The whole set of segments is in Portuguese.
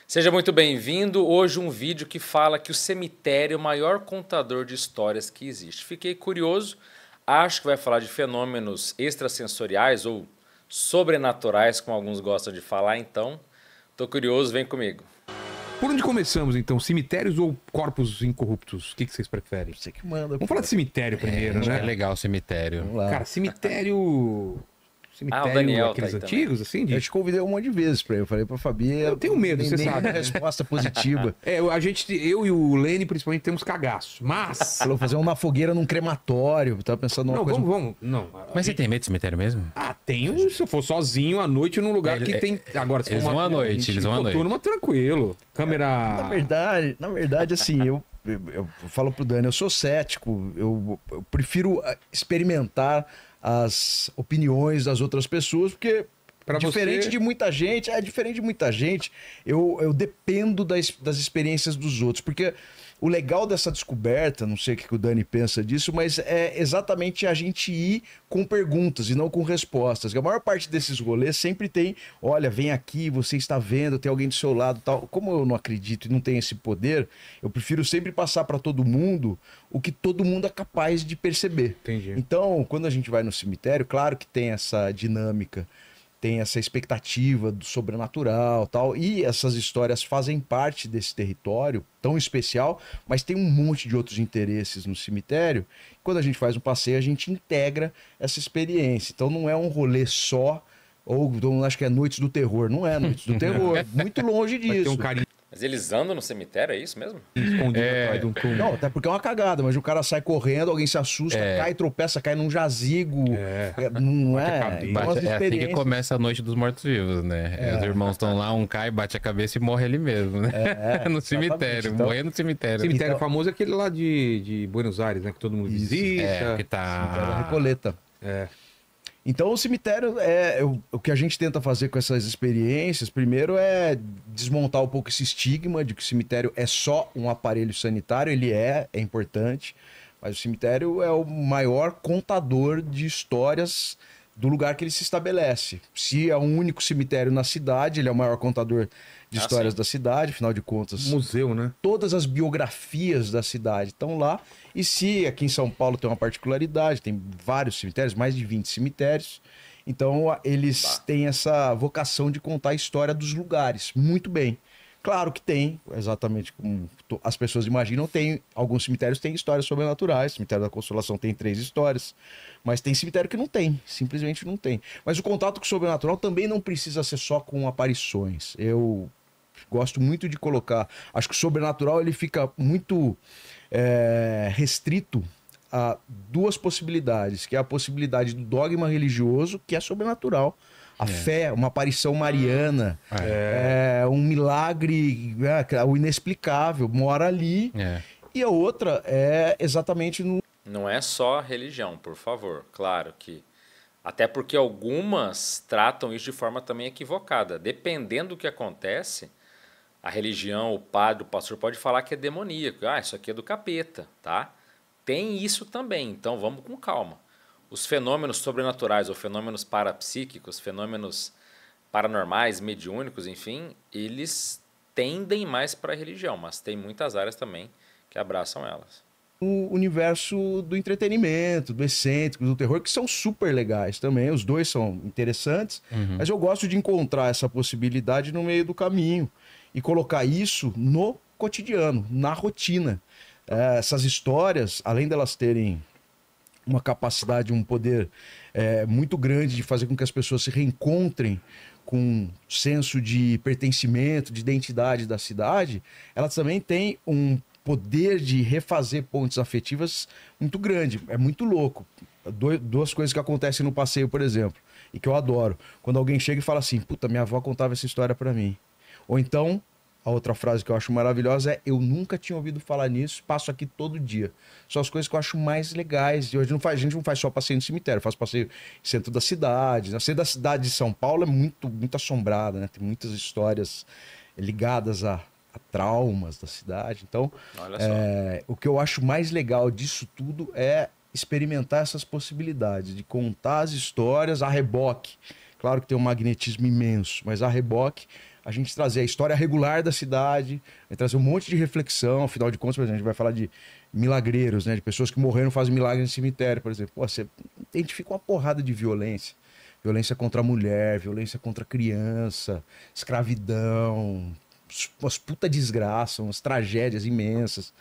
Seja muito bem-vindo. Hoje um vídeo que fala que o cemitério é o maior contador de histórias que existe. Fiquei curioso, acho que vai falar de fenômenos extrasensoriais ou sobrenaturais, como alguns gostam de falar, então tô curioso, vem comigo. Por onde começamos, então? Cemitérios ou corpos incorruptos? O que vocês preferem? Você que manda. Vamos falar de cemitério primeiro, né? É legal o cemitério. Vamos lá. Cara, cemitério... o Daniel aqueles tá aí antigos, assim? Eu te convidei um monte de vezes pra ir. Eu falei pra Fabi. Eu tenho medo, você sabe. Resposta positiva. Eu e o Lene, principalmente, temos cagaço. Mas... Falou fazer uma fogueira num crematório. Tava pensando numa Não, coisa. vamos. Não. Mas você tem medo de cemitério mesmo? Tenho se eu for sozinho à noite num lugar que tem... Agora, se Eles for vão à noite, eles vão à noite. Turma, tranquilo. Câmera... Na verdade, assim, eu falo pro Dani, eu sou cético. Eu prefiro experimentar as opiniões das outras pessoas, porque Pra diferente você- de muita gente, eu dependo das experiências dos outros, porque o legal dessa descoberta, não sei o que o Dani pensa disso, mas é exatamente a gente ir com perguntas e não com respostas. A maior parte desses rolês sempre tem, olha, vem aqui, você está vendo, tem alguém do seu lado, tal. Como eu não acredito e não tenho esse poder, eu prefiro sempre passar para todo mundo o que todo mundo é capaz de perceber. Entendi. Então, quando a gente vai no cemitério, claro que tem essa dinâmica, tem essa expectativa do sobrenatural, tal, e essas histórias fazem parte desse território tão especial, mas tem um monte de outros interesses no cemitério. Quando a gente faz um passeio, a gente integra essa experiência. Então não é um rolê só, ou acho que é Noites do Terror. Não é Noites do Terror, muito longe Vai ter disso. um carinho Mas eles andam no cemitério, é isso mesmo? escondido atrás de um túmulo. Não, até porque é uma cagada, mas o cara sai correndo, alguém se assusta, cai, tropeça, cai num jazigo. Não é? cabeça. Então, as É assim que experiências- começa a noite dos mortos-vivos, né? Os irmãos estão lá, um cai, bate a cabeça e morre ali mesmo, né? No cemitério, Então- morrer no cemitério. Cemitério Então- famoso é aquele lá de Buenos Aires, né? Que todo mundo Isso. visita. É, que Cemitério da tá... Recoleta. É. Então o cemitério o que a gente tenta fazer com essas experiências, primeiro é desmontar um pouco esse estigma de que o cemitério é só um aparelho sanitário, ele é importante, mas o cemitério é o maior contador de histórias do lugar que ele se estabelece. Se é um único cemitério na cidade, ele é o maior contador de histórias sim. da cidade, afinal de contas, Museu, né? todas as biografias da cidade estão lá. E se aqui em São Paulo tem uma particularidade, tem vários cemitérios, mais de 20 cemitérios. Então eles têm essa vocação de contar a história dos lugares muito bem. Claro que tem, exatamente como as pessoas imaginam, tem alguns cemitérios têm histórias sobrenaturais. O cemitério da Consolação tem 3 histórias, mas tem cemitério que não tem, simplesmente não tem. Mas o contato com o sobrenatural também não precisa ser só com aparições. Eu gosto muito de colocar. Acho que o sobrenatural ele fica muito restrito a 2 possibilidades, que é a possibilidade do dogma religioso, que é sobrenatural. A fé, uma aparição mariana, um milagre, o inexplicável, mora ali. É. E a outra é exatamente no. Não é só religião, por favor. Claro que. Até porque algumas tratam isso de forma também equivocada. Dependendo do que acontece, a religião, o padre, o pastor pode falar que é demoníaco. Ah, isso aqui é do capeta, tá? Tem isso também, então vamos com calma. Os fenômenos sobrenaturais ou fenômenos parapsíquicos, fenômenos paranormais, mediúnicos, enfim, eles tendem mais para a religião, mas tem muitas áreas também que abraçam elas. O universo do entretenimento, do excêntrico, do terror, que são super legais também. Os dois são interessantes, mas eu gosto de encontrar essa possibilidade no meio do caminho e colocar isso no cotidiano, na rotina. Essas histórias, além delas terem uma capacidade, um poder muito grande de fazer com que as pessoas se reencontrem com um senso de pertencimento, de identidade da cidade, elas também têm um poder de refazer pontes afetivas muito grande. É muito louco. 2 coisas que acontecem no passeio, por exemplo, e que eu adoro. Quando alguém chega e fala assim, puta, minha avó contava essa história pra mim. Ou então, a outra frase que eu acho maravilhosa é, eu nunca tinha ouvido falar nisso, passo aqui todo dia. São as coisas que eu acho mais legais. E hoje a gente não faz só passeio no cemitério, faz passeio no centro da cidade. O centro da cidade de São Paulo é muito assombrada, né? Tem muitas histórias ligadas a traumas da cidade. Então, Olha só. o que eu acho mais legal disso tudo é experimentar essas possibilidades de contar as histórias a reboque. Claro que tem um magnetismo imenso, mas a reboque, a gente trazer a história regular da cidade, trazer um monte de reflexão. Afinal de contas, por exemplo, a gente vai falar de milagreiros, né? De pessoas que morreram e fazem milagre no cemitério, por exemplo. Pô, você identifica uma porrada de violência. Violência contra a mulher, violência contra a criança, escravidão, umas puta desgraça, umas tragédias imensas.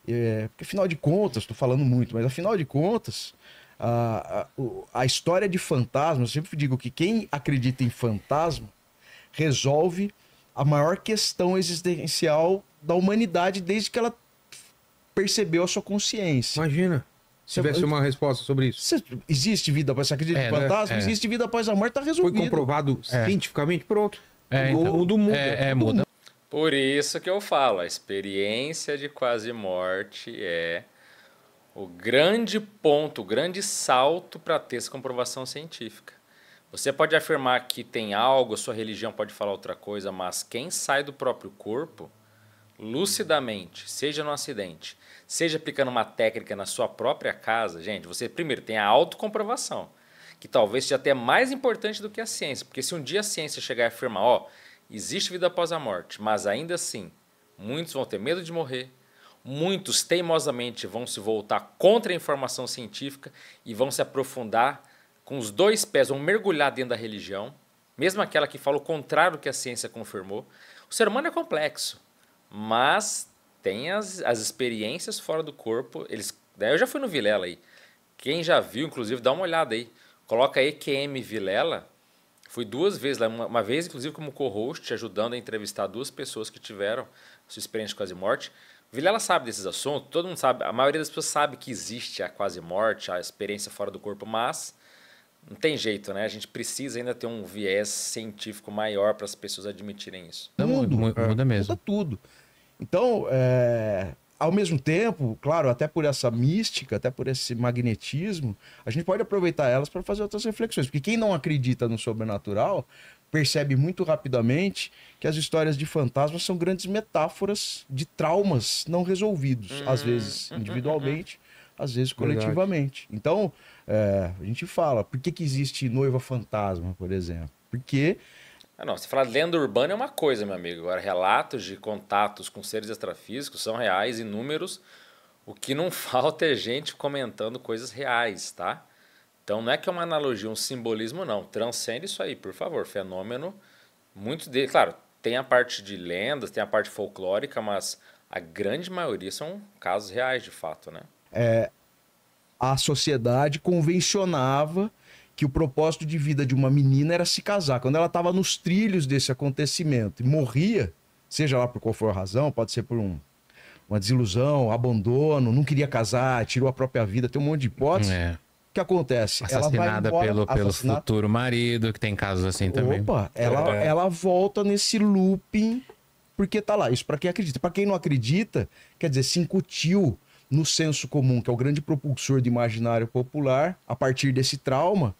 Porque afinal de contas, estou falando muito, mas afinal de contas, a história de fantasmas, eu sempre digo que quem acredita em fantasma resolve a maior questão existencial da humanidade desde que ela percebeu a sua consciência. Imagina. Se tivesse uma resposta sobre isso. Existe vida após... Você acredita em fantasma? Existe vida após a morte, tá resolvido. Foi comprovado cientificamente, pronto. Então, Muda o mundo. Muda. Por isso que eu falo, a experiência de quase morte é o grande ponto, o grande salto para ter essa comprovação científica. Você pode afirmar que tem algo, a sua religião pode falar outra coisa, mas quem sai do próprio corpo, lucidamente, seja no acidente, seja aplicando uma técnica na sua própria casa, gente, você primeiro tem a autocomprovação, que talvez seja até mais importante do que a ciência, porque se um dia a ciência chegar e afirmar, ó, existe vida após a morte, mas ainda assim, muitos vão ter medo de morrer, muitos teimosamente vão se voltar contra a informação científica e vão se aprofundar com os dois pés, vão mergulhar dentro da religião, mesmo aquela que fala o contrário do que a ciência confirmou. O ser humano é complexo, mas tem as experiências fora do corpo. Eu já fui no Vilela aí. Quem já viu, inclusive, dá uma olhada aí. Coloca EQM Vilela. Fui 2 vezes lá, uma vez, inclusive, como co-host, ajudando a entrevistar 2 pessoas que tiveram sua experiência de quase morte. O Vilela sabe desses assuntos, todo mundo sabe, a maioria das pessoas sabe que existe a quase morte, a experiência fora do corpo, mas não tem jeito, né? A gente precisa ainda ter um viés científico maior para as pessoas admitirem isso. Muda mesmo. Muda tudo. Então, ao mesmo tempo, claro, até por essa mística, até por esse magnetismo, a gente pode aproveitar elas para fazer outras reflexões. Porque quem não acredita no sobrenatural percebe muito rapidamente que as histórias de fantasmas são grandes metáforas de traumas não resolvidos, às vezes individualmente, às vezes coletivamente. Então, a gente fala, por que existe noiva fantasma, por exemplo? Porque... Não, você fala de lenda urbana é uma coisa, meu amigo. Agora, relatos de contatos com seres extrafísicos são reais, inúmeros. O que não falta é gente comentando coisas reais, tá? Então, não é que é uma analogia, um simbolismo, não. Transcende isso aí, por favor. Fenômeno, muitos deles... Claro, tem a parte de lendas, tem a parte folclórica, mas a grande maioria são casos reais, de fato, né? A sociedade convencionava que o propósito de vida de uma menina era se casar. Quando ela estava nos trilhos desse acontecimento e morria, seja lá por qual for a razão, pode ser por uma desilusão, abandono, não queria casar, tirou a própria vida, tem um monte de hipóteses. O que acontece? Assassinada ela vai embora, pelo futuro marido, que tem casos assim também. Ela volta nesse looping porque tá lá. Isso para quem acredita. Para quem não acredita, quer dizer, se incutiu no senso comum, que é o grande propulsor do imaginário popular, a partir desse trauma,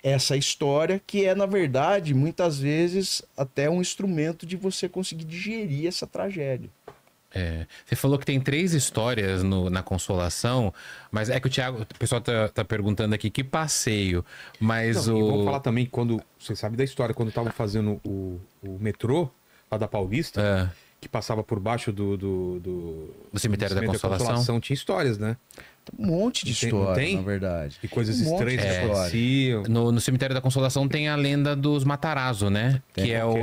essa história que é, na verdade, muitas vezes até um instrumento de você conseguir digerir essa tragédia. Você falou que tem 3 histórias na Consolação, mas é que o pessoal tá perguntando aqui que passeio, mas Vamos falar também, quando você sabe da história, quando estavam fazendo o metrô lá da Paulista, que passava por baixo do cemitério da Consolação, tinha histórias, né? Um monte de história, na verdade. E coisas estranhas que aconteciam. No cemitério da Consolação tem a lenda dos Matarazzo, né?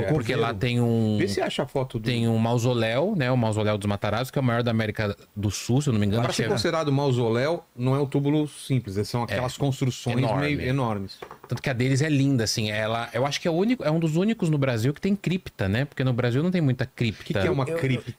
Porque lá tem um... Vê se acha a foto Tem um mausoléu, né? O mausoléu dos Matarazzo, que é o maior da América do Sul, se eu não me engano. Para ser considerado mausoléu, não é um túmulo simples. São aquelas construções meio enormes. Tanto que a deles é linda, assim. Eu acho que é um dos únicos no Brasil que tem cripta, né? Porque no Brasil não tem muita cripta. O que é uma cripta?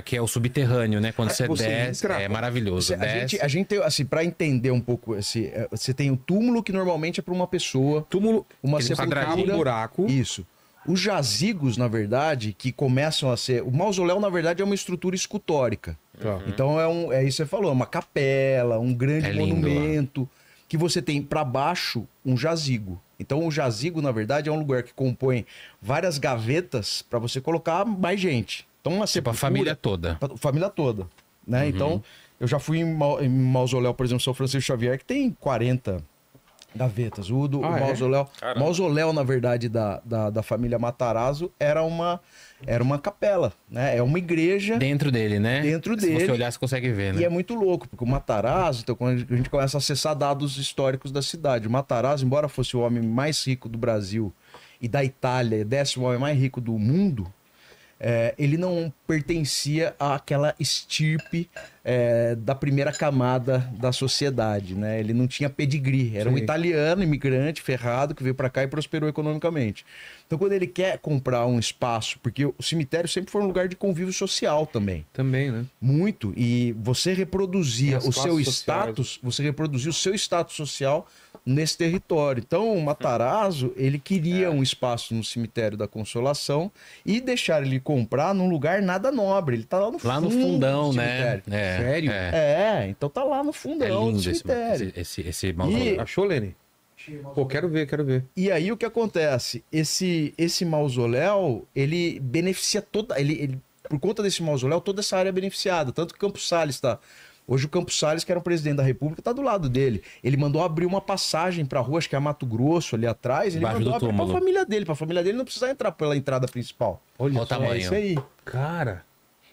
Que é o subterrâneo, né? Quando você desce, é maravilhoso. A gente, assim, para entender um pouco, você tem o túmulo que normalmente é para uma pessoa. Túmulo, uma sepultura, um buraco. Isso. Os jazigos, na verdade, que começam a ser... O mausoléu, na verdade, é uma estrutura escultórica. Então, é isso que você falou, é uma capela, um grande monumento, que você tem para baixo um jazigo. Então, o jazigo, na verdade, é um lugar que compõe várias gavetas para você colocar mais gente. Então, uma sepultura... a família toda. Família toda, né? Então... Eu já fui em mausoléu, por exemplo, São Francisco Xavier, que tem 40 Gavetas. O Ah, é? mausoléu. Caramba. O mausoléu, na verdade, da família Matarazzo era uma capela, né? É uma igreja Dentro dele, né? dentro Se dele. você olhar, você consegue ver, né? E é muito louco, porque o Matarazzo, então quando a gente começa a acessar dados históricos da cidade, o Matarazzo, embora fosse o homem mais rico do Brasil e da Itália, 10º homem mais rico do mundo, ele não pertencia àquela estirpe da primeira camada da sociedade, né? Ele não tinha pedigree, era um Sim. italiano, imigrante, ferrado, que veio para cá e prosperou economicamente. Então, quando ele quer comprar um espaço, porque o cemitério sempre foi um lugar de convívio social também, Também, né? muito, e você reproduzia As o seu classes status, você reproduzia o seu status social nesse território. Então, o Matarazzo, ele queria um espaço no cemitério da Consolação e deixar ele comprar num lugar nada nobre. Ele tá lá no Lá fundo no fundão, do né? cemitério. Sério? Então tá lá no É fundão do lindo cemitério. esse mausoléu. Achou, Lene? Pô, quero ver, quero ver. E aí o que acontece? Esse mausoléu, ele beneficia toda. Ele, por conta desse mausoléu, toda essa área é beneficiada. Tanto que o Campos Salles tá. Hoje o Campos Salles, que era o presidente da República, tá do lado dele. Ele mandou abrir uma passagem pra rua, acho que é Mato Grosso, ali atrás. Ele Embaixo mandou do abrir pra túmulo. família dele. Pra família dele não precisa entrar pela entrada principal. Olha Olha o só. tamanho. É isso aí. Cara,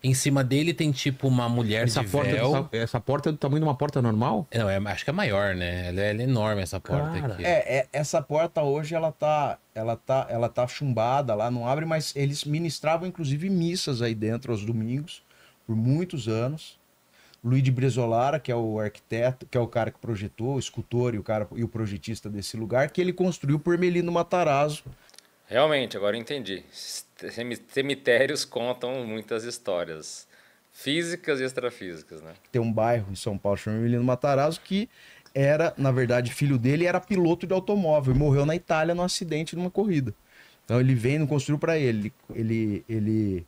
Em cima dele tem tipo uma mulher essa de porta, véu. essa porta é do tamanho de uma porta normal? Não, acho que é maior, né? Ela é enorme essa porta Cara. aqui. Essa porta hoje ela tá chumbada lá, não abre, mas eles ministravam inclusive missas aí dentro aos domingos por muitos anos. Luiz de Brezolara, que é o arquiteto, que é o cara que projetou, o escultor e o projetista desse lugar, que ele construiu por Melino Matarazzo. Realmente, agora eu entendi. Cemitérios contam muitas histórias, físicas e extrafísicas, né? Tem um bairro em São Paulo chamado Melino Matarazzo que era, na verdade, filho dele, era piloto de automóvel e morreu na Itália num acidente numa corrida. Então ele vem, não construiu para ele, ele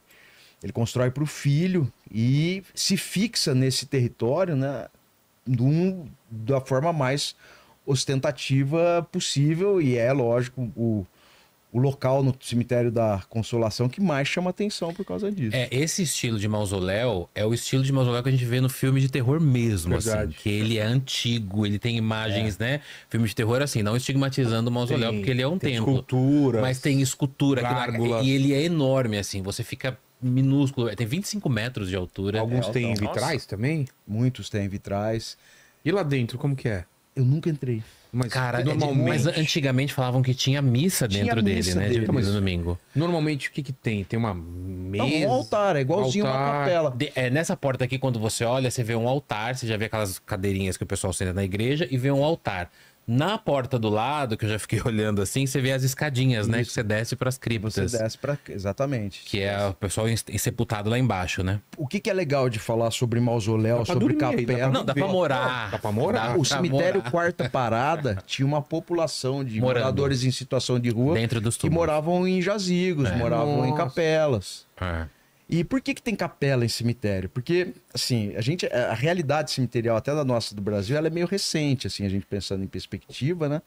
constrói para o filho e se fixa nesse território, né, da forma mais ostentativa possível, e é lógico o local no cemitério da Consolação que mais chama atenção por causa disso. Esse estilo de mausoléu é o estilo de mausoléu que a gente vê no filme de terror mesmo, Verdade. assim. Que ele é antigo, ele tem imagens, né? Filme de terror, assim, não estigmatizando o mausoléu, porque ele é um tem templo. esculturas, Mas tem escultura. gárgulas. E ele é enorme, assim. Você fica minúsculo. Tem 25 metros de altura. Alguns têm nossa. vitrais também? Muitos têm vitrais. E lá dentro, como que é? Eu nunca entrei. Mas Cara, normalmente, mas antigamente falavam que tinha missa Tinha dentro dele, missa né? dele. De no domingo. normalmente o que que tem? Tem uma Não, mesa? um altar, é igualzinho uma altar. capela. Nessa porta aqui, quando você olha, você vê um altar, você já vê aquelas cadeirinhas que o pessoal senta na igreja e vê um altar. Na porta do lado, que eu já fiquei olhando assim, você vê as escadinhas, né? Que você desce para as criptas. Você desce para exatamente. Que é o pessoal sepultado lá embaixo, né? O que é legal de falar sobre mausoléu, Dá pra sobre dormir aí, dá capela? pra Não, dá pra morar. Dá pra morar? O cemitério morar. Quarta Parada tinha uma população de Morando. moradores em situação de rua Dentro dos que túmulos. moravam em jazigos, moravam em Nossa. capelas. É. E por que tem capela em cemitério? Porque, assim, a realidade cemiterial, até da nossa do Brasil, ela é meio recente, assim, a gente pensando em perspectiva, né?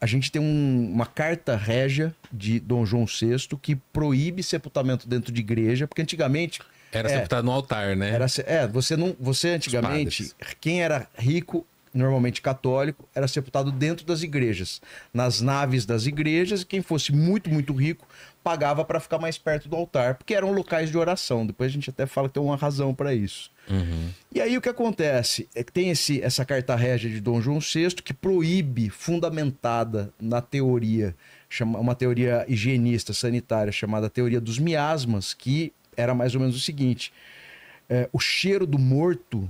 A gente tem uma carta régia de Dom João VI que proíbe sepultamento dentro de igreja, porque antigamente Era sepultado no altar, né? você antigamente, padres. quem era rico, normalmente católico, era sepultado dentro das igrejas, nas naves das igrejas, e quem fosse muito, muito rico, pagava para ficar mais perto do altar, porque eram locais de oração. Depois a gente até fala que tem uma razão para isso. Uhum. E aí o que acontece? É que tem essa carta régia de Dom João VI que proíbe, fundamentada na teoria, uma teoria higienista, sanitária, chamada teoria dos miasmas, que era mais ou menos o seguinte: o cheiro do morto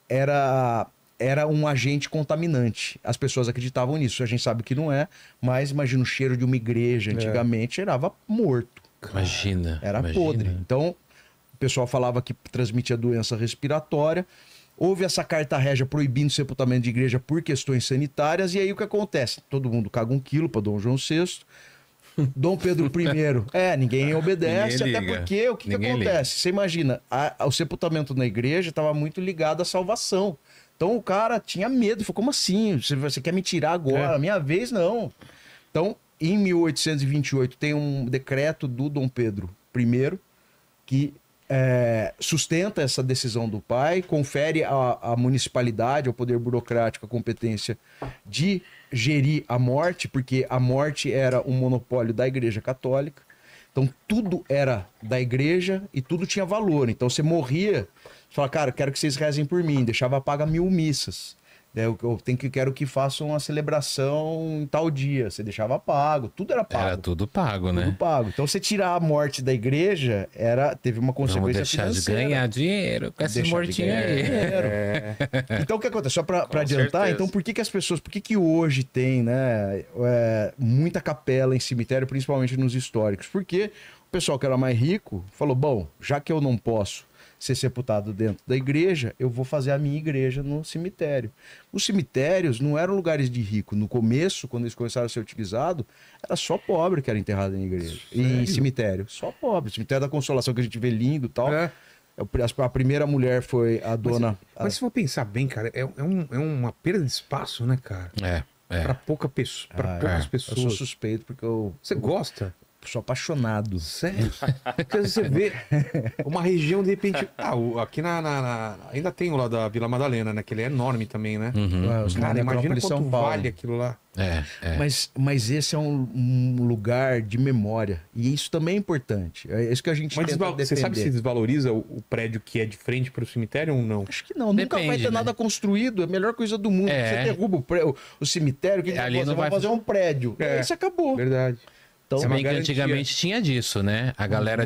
era um agente contaminante. As pessoas acreditavam nisso. A gente sabe que não é, mas imagina o cheiro de uma igreja antigamente, cheirava morto. Imagina. Era imagina. podre. Então, o pessoal falava que transmitia doença respiratória. Houve essa carta régia proibindo o sepultamento de igreja por questões sanitárias. E aí o que acontece? Todo mundo caga um quilo para Dom João VI. Dom Pedro I, ninguém obedece, Ninguém até liga. porque o que Ninguém acontece? Você imagina, o sepultamento na igreja estava muito ligado à salvação. Então o cara tinha medo, falou, como assim? Você quer me tirar agora? Minha vez, não. Então, em 1828, tem um decreto do Dom Pedro I que sustenta essa decisão do pai, confere à municipalidade, ao poder burocrático, a competência de gerir a morte, porque a morte era um monopólio da Igreja Católica. Então tudo era da igreja e tudo tinha valor. Então você morria, você falava, cara, quero que vocês rezem por mim, deixava paga 1000 missas. Quero que façam uma celebração em tal dia. Você deixava pago, tudo era pago. Era tudo pago, né? Tudo pago. Então, você tirar a morte da igreja, teve uma consequência Vamos deixar financeira. de ganhar dinheiro com esses mortinhos aí. Então, o que acontece? Só para adiantar, certeza. então, por que as pessoas... Por que hoje tem, né, muita capela em cemitério, principalmente nos históricos? Porque o pessoal que era mais rico falou, bom, já que eu não posso ser sepultado dentro da igreja, eu vou fazer a minha igreja no cemitério. Os cemitérios não eram lugares de rico. No começo, quando eles começaram a ser utilizados, era só pobre que era enterrado em igreja. Em cemitério. Só pobre. O cemitério da Consolação, que a gente vê lindo e tal. A primeira mulher foi a dona... Mas se for pensar bem, cara, é uma perda de espaço, né, cara? Pra poucas pessoas. Eu sou suspeito porque Você gosta? sou apaixonado. Sério? Porque você vê uma região, de repente... aqui ainda tem o lá da Vila Madalena, né? Que ele é enorme também, né? Cara, imagina quanto vale aquilo lá. Mas esse é um lugar de memória. E isso também é importante. É isso que a gente tenta defender. Você sabe se desvaloriza o prédio que é de frente para o cemitério ou não? Acho que não. Nunca vai ter nada construído. É a melhor coisa do mundo. Você derruba o cemitério, que ali você vai fazer um prédio. Isso acabou. Verdade. Então, Se bem que antigamente tinha disso, né? A galera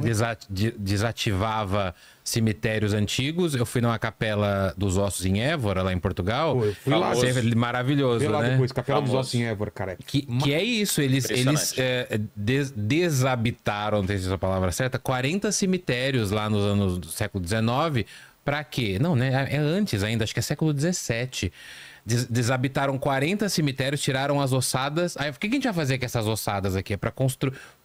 desativava cemitérios antigos. Eu fui numa capela dos ossos em Évora, lá em Portugal. Pô, eu fui lá. Maravilhoso, lá né? depois, Capela dos Ossos em Évora, cara. Que é isso, eles desabitaram, não sei se é essa palavra certa, 40 cemitérios lá nos anos do século XIX. Pra quê? Não, né? É antes ainda, acho que é século XVII. Desabitaram 40 cemitérios, tiraram as ossadas. Aí, o que a gente vai fazer com essas ossadas aqui? É para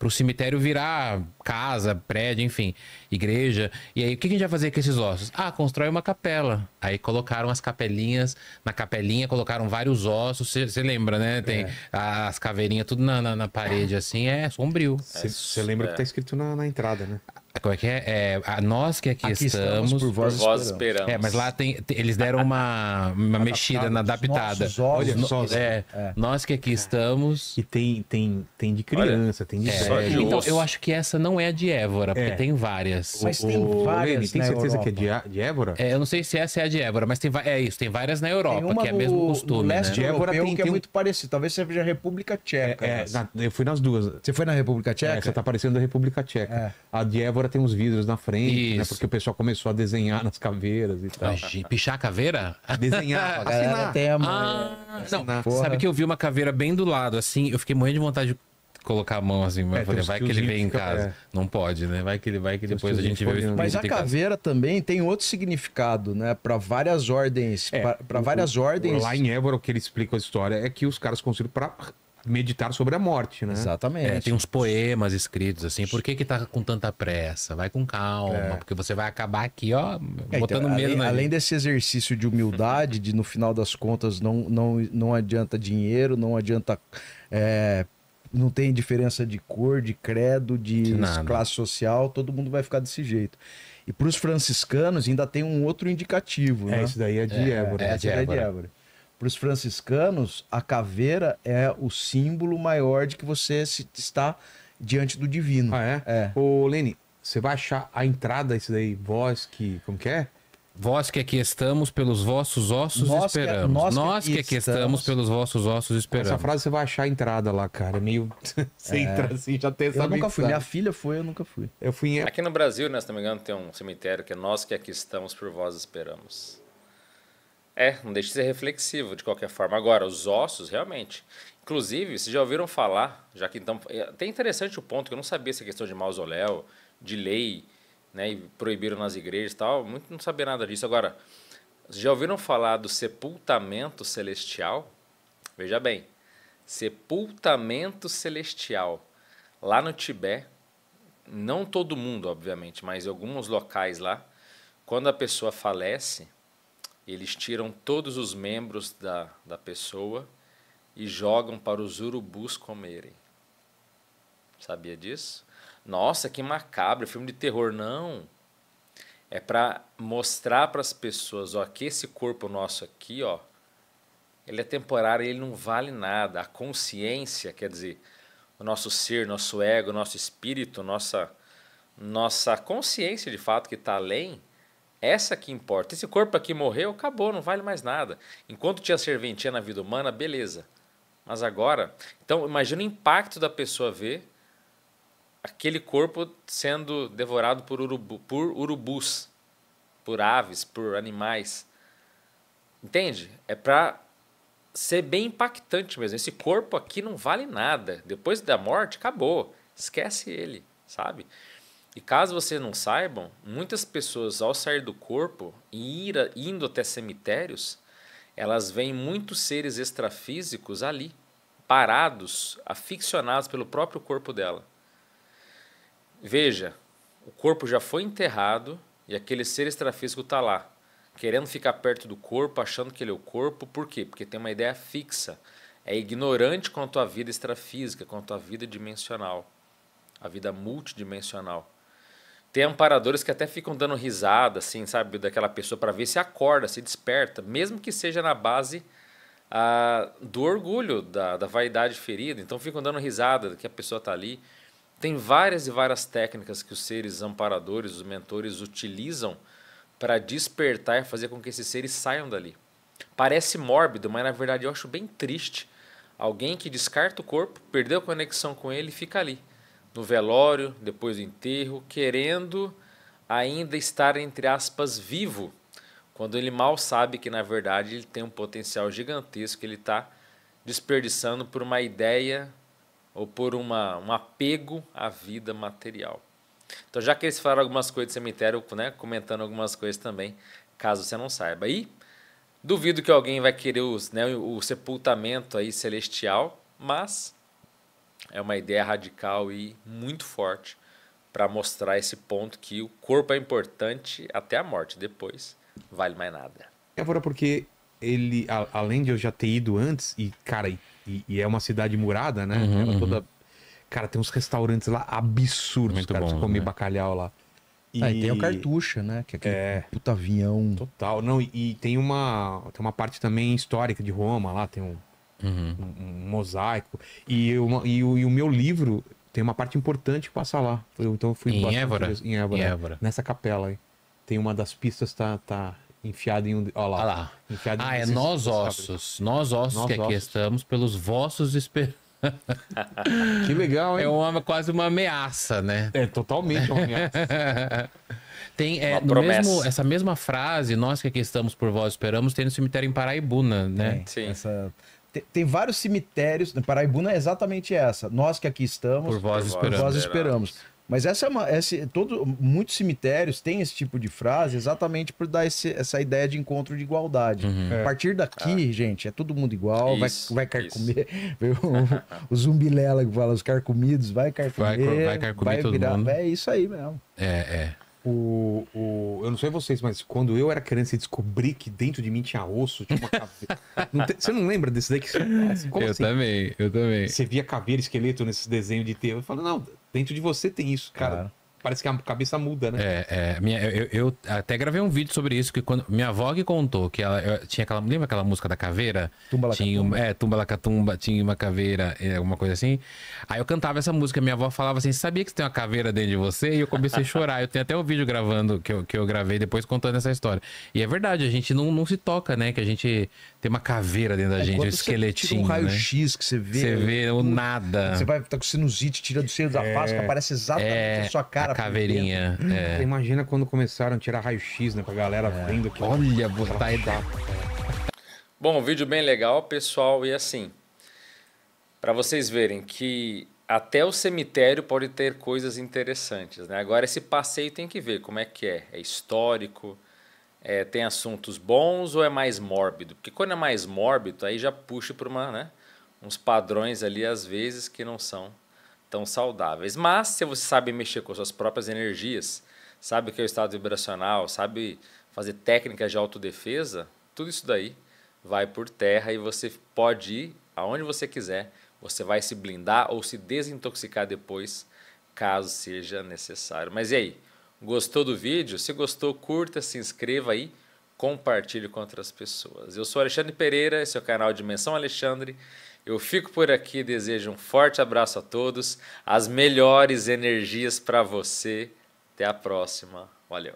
o cemitério virar casa, prédio, enfim, igreja. E aí, o que a gente vai fazer com esses ossos? Constrói uma capela. Aí colocaram as capelinhas. Na capelinha colocaram vários ossos. Você lembra, né? Tem as caveirinhas tudo na parede, assim. É sombrio. Você lembra que tá escrito na entrada, né? Como é que é? Nós que aqui estamos por vós esperamos. Mas lá eles deram uma mexida, adaptada. Olha só. Nós que aqui estamos. E tem de criança, tem de velho. Então, eu acho que essa não é a de Évora, porque tem várias. Mas tem várias. Lene, tem certeza que é de Évora? Eu não sei se essa é a de Évora, mas tem várias na Europa, que é o mesmo costume. Leste De Évora que é muito parecido. Talvez seja a República Tcheca. Eu fui nas duas. Você foi na República Tcheca? Essa tá parecendo a República Tcheca. A de Évora tem uns vidros na frente, né? Porque o pessoal começou a desenhar nas caveiras e tal. Pichar a caveira? Desenhar, assinar. Sabe que eu vi uma caveira bem do lado, assim, eu fiquei morrendo de vontade de colocar a mão assim, mas falei, vai que ele vem em casa. Não pode, né? Vai que depois a gente vê o espírito. Mas a caveira também tem outro significado, né? Para várias ordens. Para várias ordens. Lá em Évora, o que ele explica a história é que os caras construíram para meditar sobre a morte, né? Exatamente. Tem uns poemas escritos assim. Por que tá com tanta pressa? Vai com calma, porque você vai acabar aqui, ó, botando medo na além desse exercício de humildade, de no final das contas não adianta dinheiro, não adianta. Não tem diferença de cor, de credo, de classe social, todo mundo vai ficar desse jeito. E para os franciscanos ainda tem um outro indicativo, né? Isso daí é de Évora. Esse daí é de Évora. Para os franciscanos, a caveira é o símbolo maior de que você está diante do divino. Ô, Lene, você vai achar a entrada, isso daí, voz que... Como que é? Vós que aqui estamos, pelos vossos ossos esperamos. Nós que aqui estamos, pelos vossos ossos esperamos. Essa frase você vai achar a entrada lá, cara. Meio... Você entra assim, já tem essa Eu nunca fui. Minha filha foi, eu nunca fui. Eu fui Aqui no Brasil, né, se não me engano, tem um cemitério que é Nós que aqui estamos, por vós esperamos. Não deixa de ser reflexivo, de qualquer forma. Agora, os ossos, realmente. Inclusive, vocês já ouviram falar, já que então... É até interessante o ponto, que eu não sabia essa questão de mausoléu, de lei, né, e proibiram nas igrejas e tal. Muito não sabia nada disso. Agora, vocês já ouviram falar do sepultamento celestial? Veja bem, sepultamento celestial. Lá no Tibete, não todo mundo, obviamente, mas em alguns locais lá, quando a pessoa falece... Eles tiram todos os membros da pessoa e jogam para os urubus comerem. Sabia disso? Nossa, que macabro, filme de terror. Não. É para mostrar para as pessoas, ó, que esse corpo nosso aqui, ó, ele é temporário, ele não vale nada. A consciência, quer dizer, o nosso ser, nosso ego, nosso espírito, nossa consciência de fato que está além, essa que importa. Esse corpo aqui morreu, acabou, não vale mais nada. Enquanto tinha serventia na vida humana, beleza. Mas agora, então imagina o impacto da pessoa ver aquele corpo sendo devorado por urubus, por aves, por animais. Entende? É para ser bem impactante mesmo. Esse corpo aqui não vale nada. Depois da morte, acabou. Esquece ele, sabe? E caso vocês não saibam, muitas pessoas ao sair do corpo e indo até cemitérios, elas veem muitos seres extrafísicos ali, parados, aficionados pelo próprio corpo dela. Veja, o corpo já foi enterrado e aquele ser extrafísico está lá, querendo ficar perto do corpo, achando que ele é o corpo. Por quê? Porque tem uma ideia fixa. É ignorante quanto à vida extrafísica, quanto à vida dimensional, a vida multidimensional. Tem amparadores que até ficam dando risada, assim, sabe, daquela pessoa para ver se acorda, se desperta, mesmo que seja na base do orgulho, da vaidade ferida. Então ficam dando risada que a pessoa está ali. Tem várias e várias técnicas que os seres amparadores, os mentores utilizam para despertar e fazer com que esses seres saiam dali. Parece mórbido, mas na verdade eu acho bem triste. Alguém que descarta o corpo, perdeu a conexão com ele e fica ali, no velório, depois do enterro, querendo ainda estar, entre aspas, vivo, quando ele mal sabe que na verdade ele tem um potencial gigantesco que ele está desperdiçando por uma ideia ou por um apego à vida material. Então, já que eles falaram algumas coisas de cemitério, né, comentando algumas coisas também, caso você não saiba. E duvido que alguém vai querer o sepultamento aí celestial, mas é uma ideia radical e muito forte para mostrar esse ponto que o corpo é importante até a morte, depois vale mais nada. Agora, porque ele, além de eu já ter ido antes, e cara, e é uma cidade murada, né? Ela toda... Cara, tem uns restaurantes lá absurdos, muito cara, bom, de comer, né? Bacalhau lá. E tem o Cartucha, né? Que é aquele puta avião. Total. Não, e tem uma parte também histórica de Roma lá, tem um mosaico. E o meu livro tem uma parte importante que passa lá. Então eu fui em Évora? Em Évora. Nessa capela aí. Tem uma das pistas, tá enfiada em um... Olha lá. Olha lá. É Nós Ossos. Nós Ossos que aqui estamos pelos vossos esperanças. Que legal, hein? É quase uma ameaça, né? É totalmente uma ameaça. Tem essa mesma frase, nós que aqui estamos por vós esperamos, tem no cemitério em Paraibuna, né? Sim. Tem vários cemitérios. Paraibuna é exatamente essa. Nós que aqui estamos por vós esperamos. Mas muitos cemitérios têm esse tipo de frase exatamente por dar essa ideia de encontro de igualdade. A partir daqui, gente, é todo mundo igual, vai carcomer. O zumbilela que fala, os carcomidos, vai carcomer. Vai carcomer todo mundo. É isso aí mesmo. Eu não sei vocês, mas quando eu era criança e descobri que dentro de mim tinha osso, tinha uma caveira. Você não lembra desse daí? Eu também. Você via caveira, esqueleto nesses desenhos de TV. Eu falo, não, dentro de você tem isso, cara. Parece que a cabeça muda, né? Eu até gravei um vídeo sobre isso, que quando minha avó que contou que ela tinha aquela... Lembra aquela música da caveira? Tumba Lacatumba, tinha uma caveira, alguma coisa assim. Aí eu cantava essa música, minha avó falava assim, sabia que você tem uma caveira dentro de você? E eu comecei a chorar. Eu tenho até um vídeo gravando, que eu gravei depois contando essa história. E é verdade, a gente não se toca, né? Que a gente tem uma caveira dentro da gente, um esqueletinho, tira um raio-x que você vê. Você vê o nada. Você vai estar com sinusite, tira do seio da face, que aparece exatamente a sua cara. Caveirinha. Você imagina quando começaram a tirar raio-x, né? Pra galera vendo que... Olha, botar aí. Bom, um vídeo bem legal, pessoal. E assim, para vocês verem que até o cemitério pode ter coisas interessantes, né? Agora, esse passeio tem que ver como é que é. É histórico, tem assuntos bons ou é mais mórbido? Porque quando é mais mórbido, aí já puxa para uns padrões ali, às vezes, que não são tão saudáveis. Mas se você sabe mexer com suas próprias energias, sabe o que é o estado vibracional, sabe fazer técnicas de autodefesa, tudo isso daí vai por terra e você pode ir aonde você quiser, você vai se blindar ou se desintoxicar depois, caso seja necessário. Mas e aí? Gostou do vídeo? Se gostou, curta, se inscreva aí, compartilhe com outras pessoas. Eu sou Alexandre Pereira, esse é o canal Dimensão Alexandre. Eu fico por aqui, desejo um forte abraço a todos, as melhores energias para você. Até a próxima. Valeu.